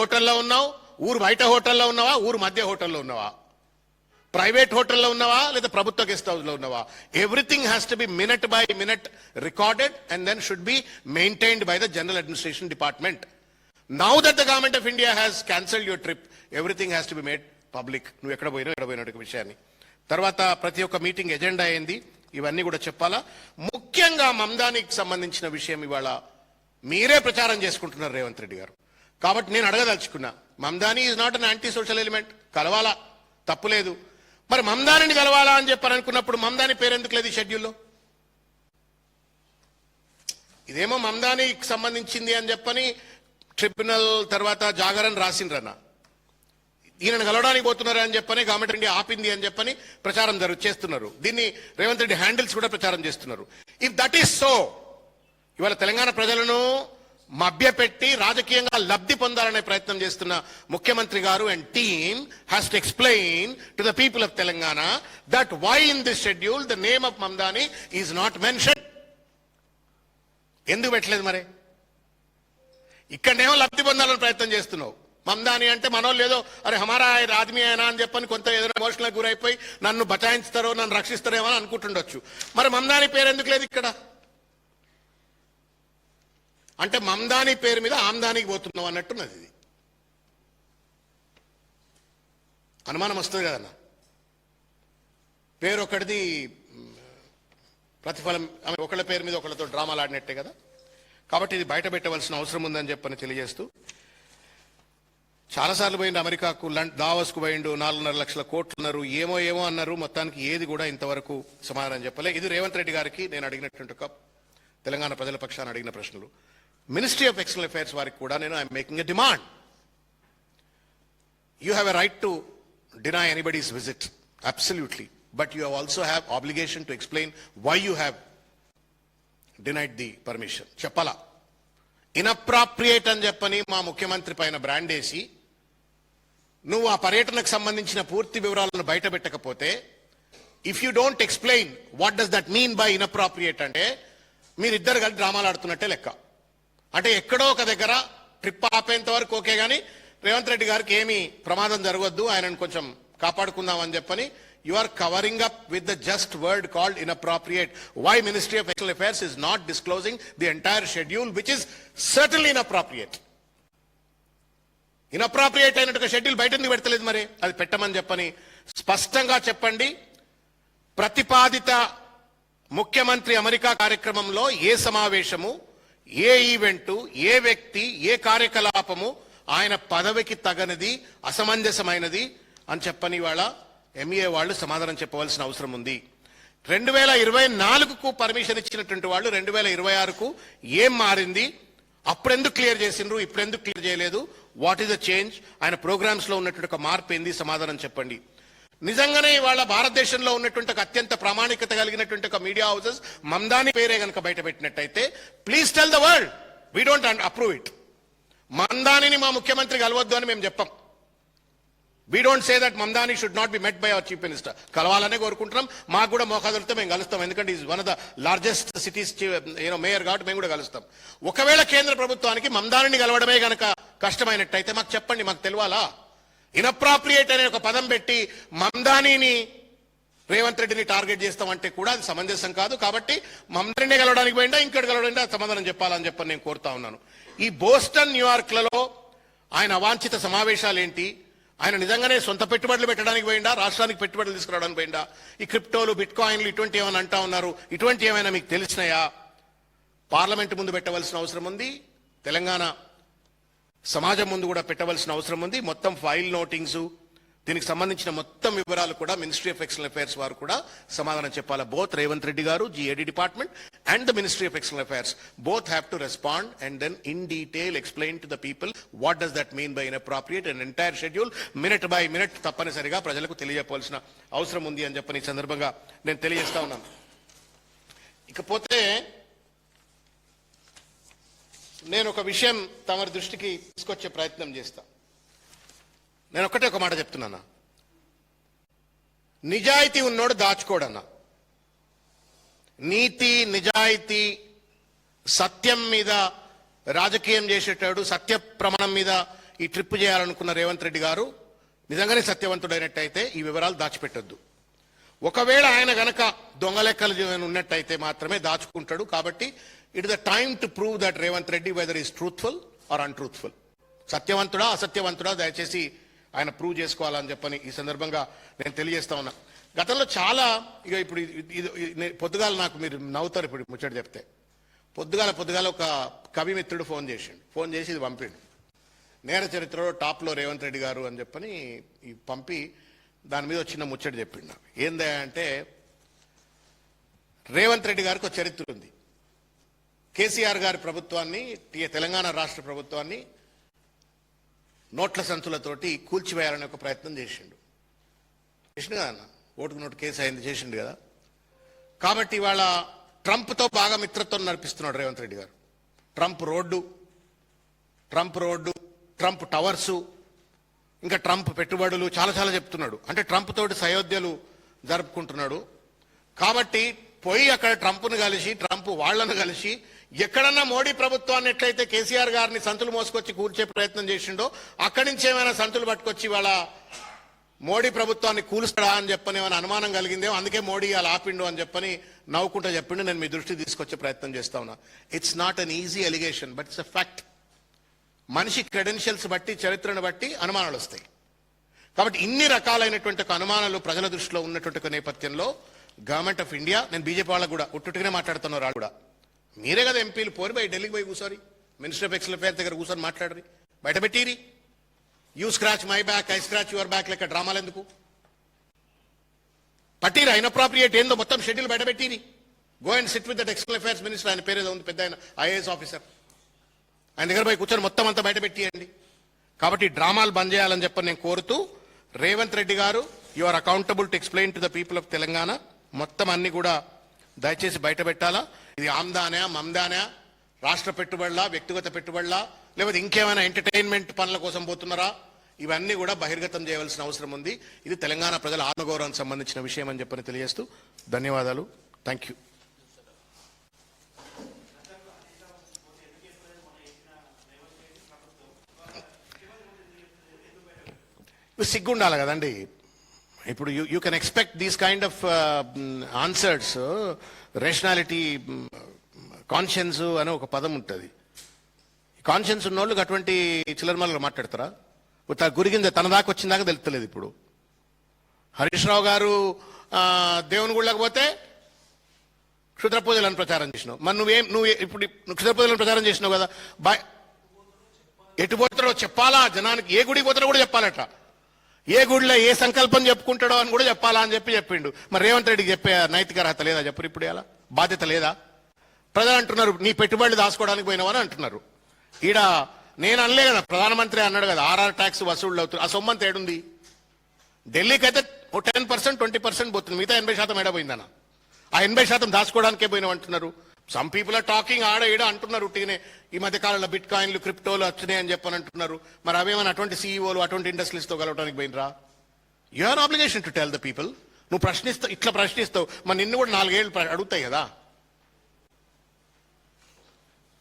హోటల్లో ఉన్నావు, ఊరు బయట హోటల్లో ఉన్నావా, ఊరు మధ్య హోటల్లో ఉన్నావా, ప్రైవేట్ హోటల్లో ఉన్నావా లేదా ప్రభుత్వ గెస్ట్ హౌస్ లో ఉన్నావా, everything has to be minute by minute recorded and then should be maintained by the general administration department. Now that the government of India has cancelled your trip, everything has to be made public. నువ్వు ఎక్కడ పోయిన విషయాన్ని తర్వాత ప్రతి ఒక్క meeting agenda అయింది, ఇవన్నీ కూడా చెప్పాలా. ముఖ్యంగా మమ్దానికి సంబంధించిన విషయం ఇవాళ మీరే ప్రచారం చేసుకుంటున్నారు రేవంత్ రెడ్డి గారు. కాబట్టి నేను అడగదలుచుకున్నా, Mamdani is not an anti social element, కలవాలా, తప్పులేదు. మరి మమ్దానిని కలవాలా అని చెప్పని అనుకున్నప్పుడు మమ్దాని పేరు ఎందుకు లేదు ఈ షెడ్యూల్లో? ఇదేమో మమ్దానికి సంబంధించింది అని చెప్పని ట్రిబ్యునల్ తర్వాత జాగరణ రాసిండ్రన్న, ఈయనను కలవడానికి పోతున్నారు అని చెప్పని గవర్నమెంట్ ఇండియా ఆపింది అని చెప్పని ప్రచారం చేస్తున్నారు. దీన్ని రేవంత్ రెడ్డి హ్యాండిల్స్ కూడా ప్రచారం చేస్తున్నారు. ఇఫ్ దట్ ఈస్ సో, ఇవాళ తెలంగాణ ప్రజలను మభ్యపెట్టి రాజకీయంగా లబ్ధి పొందాలనే ప్రయత్నం చేస్తున్న ముఖ్యమంత్రి గారు and team has to explain to the people of Telangana that why in this schedule the name of Mamdani is not mention. ఎందుకు పెట్టలేదు మరి? ఇక్కడనేమో లబ్ధి పొందాలని ప్రయత్నం చేస్తున్నావు. మమ్దాని అంటే మనోళ్ళు ఏదో అరే హమారా ఆద్మీ అయినా అని చెప్పని కొంత ఏదో ఎమోషనల్ గురైపోయి నన్ను బచాయిస్తారో నన్ను రక్షిస్తారేమో అని అనుకుంటుండొచ్చు. మరి మమ్దాని పేరు ఎందుకు లేదు ఇక్కడ? అంటే మమ్దాని పేరు మీద ఆమ్దానికి పోతున్నావు అన్నట్టున్నది. ఇది అనుమానం వస్తుంది కదన్న. పేరు ఒకటిది, ప్రతిఫలం ఒకళ్ళ పేరు మీద ఒకళ్ళతో డ్రామాలు ఆడినట్టే కదా. కాబట్టి ఇది బయట పెట్టవలసిన అవసరం ఉందని చెప్పని తెలియజేస్తూ, చాలాసార్లు పోయిండు అమెరికాకు, దావోస్కు పోయిండు, 4.5 లక్షల కోట్లు అన్నారు, ఏమో అన్నారు. మొత్తానికి ఏది కూడా ఇంతవరకు సమాధానం చెప్పలే. ఇది రేవంత్ రెడ్డి గారికి నేను అడిగినటువంటి ఒక తెలంగాణ ప్రజల పక్షాన్ని అడిగిన ప్రశ్నలు. మినిస్ట్రీ ఆఫ్ ఎక్స్టర్నల్ అఫైర్స్ వారికి కూడా నేను I'm making a demand. You have a right to deny anybody's visit, absolutely, but you also have obligation to explain why you have denied the permission. చెప్పాలా? ఇన్అప్రాప్రియేట్ అని చెప్పని మా ముఖ్యమంత్రి పైన brand వేసి నువ్వు ఆ పర్యటనకు సంబంధించిన పూర్తి వివరాలను బయట పెట్టకపోతే, if you don't explain what does that mean by inappropriate అంటే మీరిద్దరు కలిసి డ్రామాలు ఆడుతున్నట్టే లెక్క. అంటే ఎక్కడో ఒక దగ్గర ట్రిప్ ఆపేంత వరకు ఓకే, కానీ రేవంత్ రెడ్డి గారికి ఏమీ ప్రమాదం జరగవద్దు, ఆయనను కొంచెం కాపాడుకుందాం అని చెప్పని you are covering up with the just word called inappropriate. Why Ministry of External Affairs is not disclosing the entire schedule, which is certainly inappropriate. Inappropriate అయినట్టు షెడ్యూల్ బయట ఎందుకు పెడతలేదు మరి? అది పెట్టమని చెప్పని స్పష్టంగా చెప్పండి. ప్రతిపాదిత ముఖ్యమంత్రి అమెరికా కార్యక్రమంలో ఏ సమావేశము, ఏ ఈవెంటు, ఏ వ్యక్తి, ఏ కార్యకలాపము ఆయన పదవికి తగనిది, అసమంజసమైనది అని చెప్పని వాళ్ళ ఎంఏ వాళ్ళు సమాధానం చెప్పవలసిన అవసరం ఉంది. 2024కు పర్మిషన్ ఇచ్చినటువంటి వాళ్ళు 2026కు ఏం మారింది, అప్పుడెందుకు క్లియర్ చేసిండ్రు, ఇప్పుడెందుకు క్లియర్ చేయలేదు, వాట్ ఈస్ ద చేంజ్, ఆయన ప్రోగ్రామ్స్ లో ఉన్నటువంటి ఒక మార్పు ఏంది, సమాధానం చెప్పండి. నిజంగానే ఇవాళ భారతదేశంలో ఉన్నటువంటి ఒక అత్యంత ప్రామాణికత కలిగినటువంటి ఒక మీడియా హౌసెస్ మమ్దాని పేరే కనుక బయట పెట్టినట్టయితే please tell the world, we don't approve it. మమ్దానిని మా ముఖ్యమంత్రి కలవద్దు అని మేము చెప్పాం. We don't say that Mamdani should not be met by our chief minister. కలవాలనే కోరుకుంటున్నాం. మాకు కూడా మోకాదులతో మేము కలుస్తాం, ఎందుకంటే is one of the largest cities mayor కాబట్టి మేము కూడా కలుస్తాం. ఒకవేళ కేంద్ర ప్రభుత్వానికి మమ్దానిని కలవడమే కనుక కష్టమైనట్టయితే మాకు చెప్పండి, మాకు తెలియాలా. ఇన్అప్రాప్రియేట్ అనే ఒక పదం పెట్టి మమ్దానిని రేవంత్ రెడ్డిని టార్గెట్ చేస్తామంటే కూడా అది సమంజసం కాదు. కాబట్టి మమ్దానిని కలవడానికి పోయిందా ఇంకటి కలవడానికి అది సమాధానం చెప్పాలని చెప్పని నేను కోరుతా ఉన్నాను. ఈ బోస్టన్, న్యూయార్క్లలో ఆయన అవాంఛిత సమావేశాలు ఏంటి, ఆయన నిజంగానే సొంత పెట్టుబడులు పెట్టడానికి పోయిందా, రాష్ట్రానికి పెట్టుబడులు తీసుకురావడానికి పోయిందా, ఈ క్రిప్టోలు, బిట్ కాయిన్లు ఇటువంటి ఏమైనా అంటా ఉన్నారు, ఇటువంటి ఏమైనా మీకు తెలిసినాయా? పార్లమెంట్ ముందు పెట్టవలసిన అవసరం ఉంది, తెలంగాణ సమాజం ముందు కూడా పెట్టవలసిన అవసరం ఉంది. మొత్తం ఫైల్ నోటింగ్స్, దీనికి సంబంధించిన మొత్తం వివరాలు కూడా మినిస్ట్రీ ఆఫ్ ఎక్స్టర్నల్ అఫైర్స్ వారు కూడా సమాధానం చెప్పాలి. బోత్ రేవంత్ రెడ్డి గారు, GAD department and the ministry of external affairs both have to respond and then in detail explain to the people what does that mean by inappropriate, and entire schedule minute by minute తప్పనిసరిగా ప్రజలకు తెలియజేయవలసిన అవసరం ఉంది అని చెప్పని ఈ సందర్భంగా నేను తెలియజేస్తా ఉన్నాను. ఇకపోతే నేను ఒక విషయం తమరి దృష్టికి తీసుకొచ్చే ప్రయత్నం చేస్తా. నేను ఒక్కటే ఒక మాట చెప్తున్నాను, నిజాయితీ ఉన్నోడు దాచుకోడన్నా. నీతి, నిజాయితీ, సత్యం మీద రాజకీయం చేసేటాడు, సత్య ప్రమాణం మీద ఈ ట్రిప్ చేయాలనుకున్న రేవంత్ రెడ్డి గారు నిజంగానే సత్యవంతుడైనట్టయితే ఈ వివరాలు దాచిపెట్టొద్దు. ఒకవేళ ఆయన గనక దొంగ లెక్కలు ఉన్నట్టయితే మాత్రమే దాచుకుంటాడు. కాబట్టి it is the time to prove that Revanth Reddy weather is truthful are untruthful. సత్యవంతుడా అసత్యవంతుడా దయచేసి ఆయన ప్రూవ్ చేసుకోవాలని చెప్పని ఈ సందర్భంగా నేను తెలియజేస్తా ఉన్నా. గతంలో చాలా ఇక ఇప్పుడు పొద్దుగాల నాకు మీరు నవ్వుతారు ఇప్పుడు ముచ్చట చెప్తే. పొద్దుగాల ఒక కవి మిత్రుడు ఫోన్ చేసి ఇది పంపిండు. నేర చరిత్రలో టాప్లో రేవంత్ రెడ్డి గారు అని చెప్పని ఈ పంపి దాని మీద వచ్చిన ముచ్చట చెప్పిండు. ఏందా అంటే రేవంత్ రెడ్డి గారికి ఒక చరిత్ర ఉంది. కేసీఆర్ గారి ప్రభుత్వాన్ని, తెలంగాణ రాష్ట్ర ప్రభుత్వాన్ని నోట్ల సంచులతోటి కూల్చివేయాలనే ఒక ప్రయత్నం చేసిండు కదా అన్న. ఓటుకు నోటు కేసు అయింది, చేసిండు కదా. కాబట్టి ఇవాళ ట్రంప్తో బాగా మిత్రత్వం నడిపిస్తున్నాడు రేవంత్ రెడ్డి గారు. ట్రంప్ రోడ్డు, ట్రంప్ టవర్సు, ఇంకా ట్రంప్ పెట్టుబడులు చాలా చెప్తున్నాడు. అంటే ట్రంప్ తోటి సయోధ్యలు జరుపుకుంటున్నాడు. కాబట్టి పోయి అక్కడ ట్రంప్ను కలిసి, ట్రంప్ వాళ్లను కలిసి ఎక్కడన్నా మోడీ ప్రభుత్వాన్ని ఎట్లయితే కేసీఆర్ గారిని సంతులు మోసుకొచ్చి కూల్చే ప్రయత్నం చేసిండో అక్కడి నుంచి ఏమైనా సంతులు పట్టుకొచ్చి వాళ్ళ మోడీ ప్రభుత్వాన్ని కూలుస్తాడా అని చెప్పని ఏమైనా అనుమానం కలిగిందేమో, అందుకే మోడీ అలా ఆపిండు అని చెప్పని నవ్వుకుంటూ చెప్పిండు. నేను మీ దృష్టి తీసుకొచ్చే ప్రయత్నం చేస్తా ఉన్నా. It's not an easy allegation, but it's a fact. మనిషి క్రెడెన్షియల్స్ బట్టి, చరిత్రను బట్టి అనుమానాలు వస్తాయి. కాబట్టి ఇన్ని రకాలైనటువంటి అనుమానాలు ప్రజల దృష్టిలో ఉన్నటువంటి నేపథ్యంలో గవర్నమెంట్ ఆఫ్ ఇండియా, నేను బీజేపీ వాళ్ళకు కూడా ఉట్టుగానే మాట్లాడుతున్నారు. వాళ్ళు కూడా మీరే కదా ఎంపీలు, పోయి పోయి ఢిల్లీకి పోయి కూర్చోరి, మినిస్టర్ ఆఫ్ ఎక్స్టర్నల్ అఫైర్స్ దగ్గర కూర్చొని మాట్లాడరి, బయట పెట్టిరి. You scratch my back, I scratch your back లెక్క డ్రామాలు ఎందుకు పట్టిరా? ఇన్అప్రాప్రియేట్ ఏందో మొత్తం షెడ్యూల్ బయట పెట్టిరి. Go and SIT with that external affairs minister, ఆయన పేరు ఏదో ఉంది, పెద్ద ఆయన ఐఏఎస్ ఆఫీసర్, ఆయన దగ్గర పోయి కూర్చొని మొత్తం అంతా బయట పెట్టియండి. కాబట్టి డ్రామాలు బంద్ చేయాలని చెప్పని నేను కోరుతూ, రేవంత్ రెడ్డి గారు you are accountable to explain to the people of Telangana. మొత్తం అన్ని కూడా దయచేసి బయట పెట్టాలా. ఇది ఆమ్దానా మమ్దానా, రాష్ట్ర పెట్టుబడులా, వ్యక్తిగత పెట్టుబడులా, లేకపోతే ఇంకేమైనా ఎంటర్టైన్మెంట్ పనుల కోసం పోతున్నారా, ఇవన్నీ కూడా బహిర్గతం చేయవలసిన అవసరం ఉంది. ఇది తెలంగాణ ప్రజల ఆత్మగౌరవానికి సంబంధించిన విషయం అని చెప్పని తెలియజేస్తూ ధన్యవాదాలు. Thank you. సిగ్గు ఉండాలి కదండి. ఇప్పుడు you can expect these kind of answers. Rationality, conscience అనే ఒక పదం ఉంటుంది. కాన్షియన్స్ ఉన్నోళ్ళకి అటువంటి చిల్లరమల్లు మాట్లాడతారా? గురిగింది తన దాకా వచ్చిందాకా తెలుస్తలేదు. ఇప్పుడు హరీష్ రావు గారు దేవుని గుళ్ళకి పోతే క్షుద్ర పూజలను ప్రచారం చేసినావు. మరి నువ్వు ఇప్పుడు క్షుద్ర పూజలను ప్రచారం చేసినావు కదా, ఎటు పోతాడో చెప్పాలా జనానికి, ఏ గుడికి పోతాడో కూడా చెప్పాలట, ఏ గుడిలో ఏ సంకల్పం చెప్పుకుంటాడో అని కూడా చెప్పాలా అని చెప్పిండు. మరి రేవంత్ రెడ్డికి చెప్పే నైతిక అర్హత లేదా? చెప్పరు ఇప్పుడు ఎలా బాధ్యత లేదా? ప్రజలు అంటున్నారు నీ పెట్టుబడులు దాచుకోవడానికి పోయినావని అంటున్నారు. ఈడ నేను అనలే కదా, ప్రధానమంత్రి అన్నాడు కదా, ఆర్ఆర్ ట్యాక్స్ వసూళ్ళు అవుతుంది. ఆ సొమ్మంత ఏడుంది? ఢిల్లీకి అయితే 10%, 20% పోతుంది, మిగతా 80% ఏడపోయిందన్న. ఆ 80% దాచుకోవడానికే పోయినావు అంటున్నారు. సమ్ పీపుల్ ఆర్ టాకింగ్ ఆడ ఈడ అంటున్నారు. ఉట్టిగానే ఈ మధ్య కాలంలో బిట్ కాయిన్లు, క్రిప్టోలు వచ్చినాయి అని చెప్పని అంటున్నారు. మరి అవేమైనా అటువంటి సీఈఓలు, అటువంటి ఇండస్ట్రీస్తో కలవడానికి పోయినరా? You are obligation to tell the people. నువ్వు ప్రశ్నిస్తావు, ఇట్లా ప్రశ్నిస్తావు, మరి నిన్ను కూడా 4 ఏళ్ళు అడుగుతాయి కదా.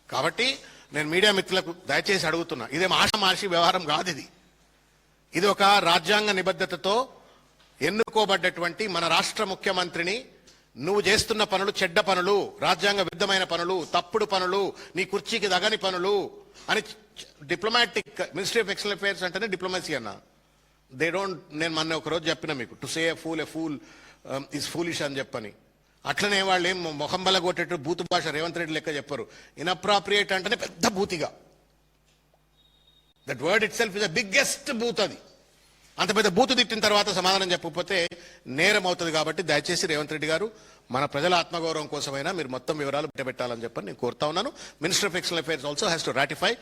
కాబట్టి నేను మీడియా మిత్రులకు దయచేసి అడుగుతున్నా, ఇదేం ఆషామాషి వ్యవహారం కాదు. ఇది ఒక రాజ్యాంగ నిబద్ధతతో ఎన్నుకోబడ్డటువంటి మన రాష్ట్ర ముఖ్యమంత్రిని నువ్వు చేస్తున్న పనులు చెడ్డ పనులు, రాజ్యాంగ విరుద్ధమైన పనులు, తప్పుడు పనులు, నీ కుర్చీకి దగని పనులు అని diplomatic, ministry of external affairs అంటేనే డిప్లొమసీ అన్న. దే డోంట్, నేను మొన్న ఒక రోజు చెప్పిన మీకు, to say a fool is foolish అని చెప్పని. అట్లనే వాళ్ళు ఏం మొహం బల్ల కొట్టేట్టు బూతు భాష రేవంత్ రెడ్డి లెక్క చెప్పరు. ఇన్అప్రాప్రియేట్ అంటేనే పెద్ద బూతిగా, that word it self is the biggest booth. అది అంత పెద్ద బూతు తిట్టిన తర్వాత సమాధానం చెప్పకపోతే నేరం అవుతుంది. కాబట్టి దయచేసి రేవంత్ రెడ్డి గారు, మన ప్రజల ఆత్మగౌరవం కోసమైనా మీరు మొత్తం వివరాలు పెట్టాలని చెప్పని నేను కోరుతా ఉన్నాను. Minister of external affairs also has to ratify